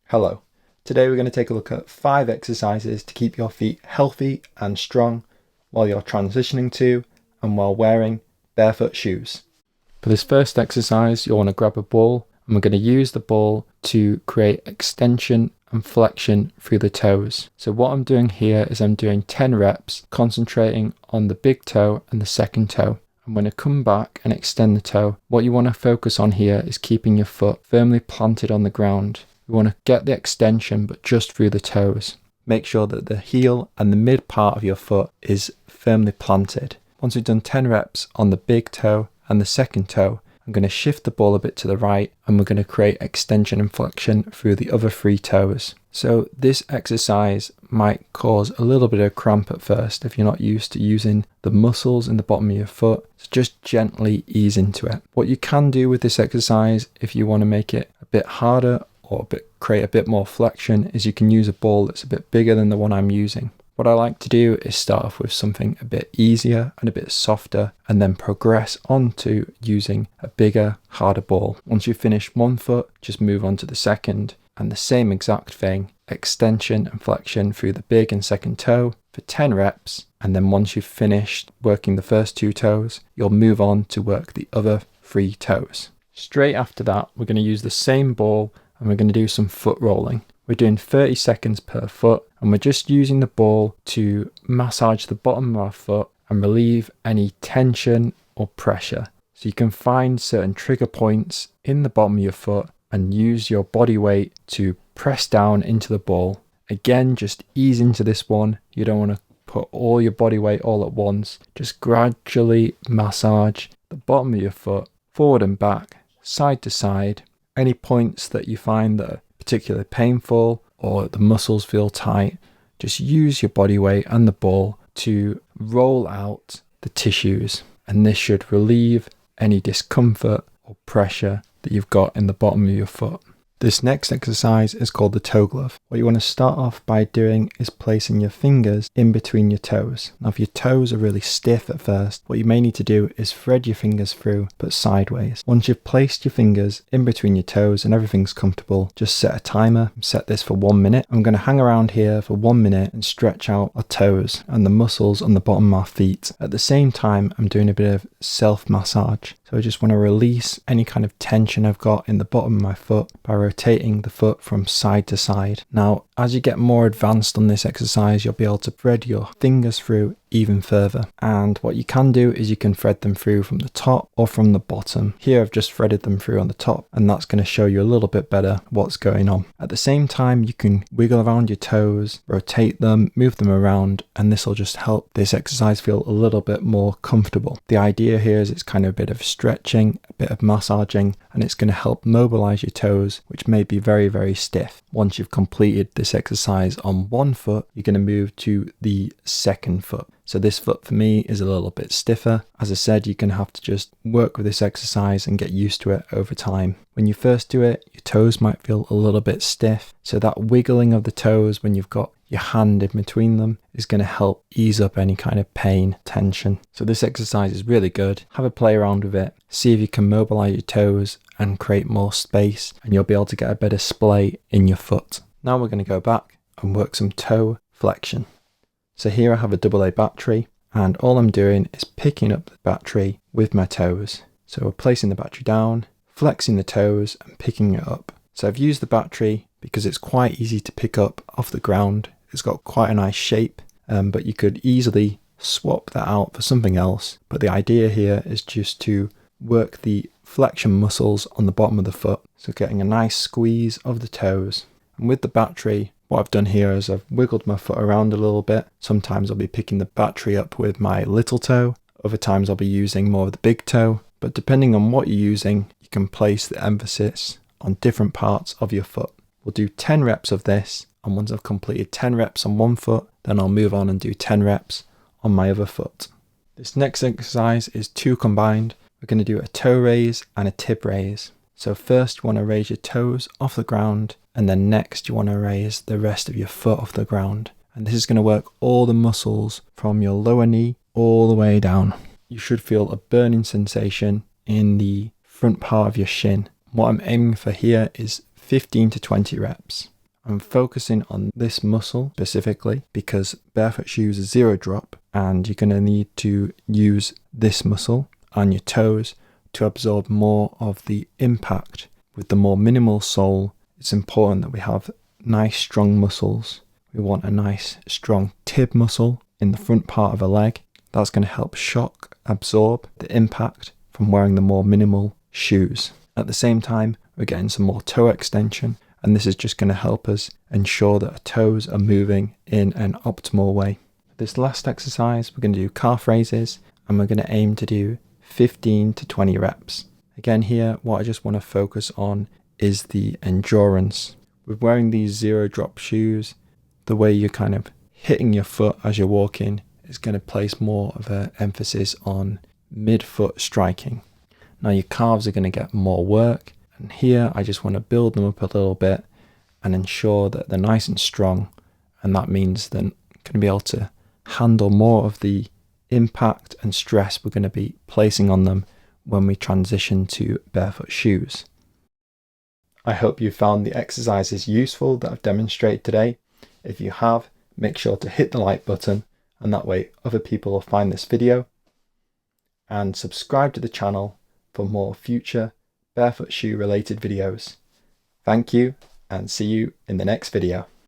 Hello. Today we're going to take a look at 5 exercises to keep your feet healthy and strong while you're transitioning to and while wearing barefoot shoes. For this first exercise, you'll want to grab a ball and we're going to use the ball to create extension and flexion through the toes. So what I'm doing here is I'm doing 10 reps, concentrating on the big toe and the second toe. I'm going to come back and extend the toe. What you want to focus on here is keeping your foot firmly planted on the ground. You want to get the extension, but just through the toes. Make sure that the heel and the mid part of your foot is firmly planted. Once we've done 10 reps on the big toe and the second toe, I'm going to shift the ball a bit to the right and we're going to create extension and flexion through the other 3 toes. So this exercise might cause a little bit of cramp at first if you're not used to using the muscles in the bottom of your foot. So just gently ease into it. What you can do with this exercise, if you want to make it a bit harder or create a bit more flexion, is you can use a ball that's a bit bigger than the one I'm using. What I like to do is start off with something a bit easier and a bit softer and then progress on to using a bigger, harder ball. Once you finish one foot, just move on to the second and the same exact thing, extension and flexion through the big and second toe for 10 reps. And then once you've finished working the first 2 toes, you'll move on to work the other 3 toes. Straight after that, we're going to use the same ball and we're going to do some foot rolling. We're doing 30 seconds per foot and we're just using the ball to massage the bottom of our foot and relieve any tension or pressure. So you can find certain trigger points in the bottom of your foot and use your body weight to press down into the ball. Again, just ease into this one. You don't want to put all your body weight all at once. Just gradually massage the bottom of your foot forward and back, side to side. Any points that you find that are particularly painful or the muscles feel tight, just use your body weight and the ball to roll out the tissues, and this should relieve any discomfort or pressure that you've got in the bottom of your foot. This next exercise is called the toe glove. What you want to start off by doing is placing your fingers in between your toes. Now if your toes are really stiff at first, what you may need to do is thread your fingers through but sideways. Once you've placed your fingers in between your toes and everything's comfortable, just set a timer. Set this for 1 minute. I'm going to hang around here for 1 minute and stretch out our toes and the muscles on the bottom of our feet. At the same time, I'm doing a bit of self-massage. So I just want to release any kind of tension I've got in the bottom of my foot by rotating the foot from side to side. Now, as you get more advanced on this exercise, you'll be able to thread your fingers through even further. And what you can do is you can thread them through from the top or from the bottom. Here I've just threaded them through on the top, and that's going to show you a little bit better what's going on. At the same time, you can wiggle around your toes, rotate them, move them around, and this will just help this exercise feel a little bit more comfortable. The idea here is it's kind of a bit of stretching, a bit of massaging, and it's going to help mobilize your toes, which may be very, very stiff. Once you've completed this exercise on one foot, you're going to move to the second foot. So this foot for me is a little bit stiffer. As I said, you're going to have to just work with this exercise and get used to it over time. When you first do it, your toes might feel a little bit stiff. So that wiggling of the toes when you've got your hand in between them is going to help ease up any kind of pain, tension. So this exercise is really good. Have a play around with it. See if you can mobilize your toes and create more space, and you'll be able to get a better splay in your foot. Now we're going to go back and work some toe flexion. So here I have a AA battery, and all I'm doing is picking up the battery with my toes. So we're placing the battery down, flexing the toes and picking it up. So I've used the battery because it's quite easy to pick up off the ground. It's got quite a nice shape, but you could easily swap that out for something else. But the idea here is just to work the flexion muscles on the bottom of the foot. So getting a nice squeeze of the toes. And with the battery, what I've done here is I've wiggled my foot around a little bit. Sometimes I'll be picking the battery up with my little toe. Other times I'll be using more of the big toe. But depending on what you're using, you can place the emphasis on different parts of your foot. We'll do 10 reps of this. And once I've completed 10 reps on one foot, then I'll move on and do 10 reps on my other foot. This next exercise is 2 combined. We're going to do a toe raise and a tib raise. So first you want to raise your toes off the ground, and then next you want to raise the rest of your foot off the ground. And this is going to work all the muscles from your lower knee all the way down. You should feel a burning sensation in the front part of your shin. What I'm aiming for here is 15 to 20 reps. I'm focusing on this muscle specifically because barefoot shoes are zero drop, and you're going to need to use this muscle and your toes to absorb more of the impact. With the more minimal sole, it's important that we have nice strong muscles. We want a nice strong tib muscle in the front part of a leg. That's going to help shock absorb the impact from wearing the more minimal shoes. At the same time, we're getting some more toe extension, and this is just going to help us ensure that our toes are moving in an optimal way. This last exercise, we're going to do calf raises, and we're going to aim to do 15 to 20 reps. Again here, what I just want to focus on is the endurance. With wearing these zero drop shoes, the way you're kind of hitting your foot as you're walking is going to place more of an emphasis on mid-foot striking. Now your calves are going to get more work, and here I just want to build them up a little bit and ensure that they're nice and strong, and that means they're going to be able to handle more of the impact and stress we're going to be placing on them when we transition to barefoot shoes. I hope you found the exercises useful that I've demonstrated today. If you have, make sure to hit the like button, and that way other people will find this video. And subscribe to the channel for more future barefoot shoe related videos. Thank you, and see you in the next video.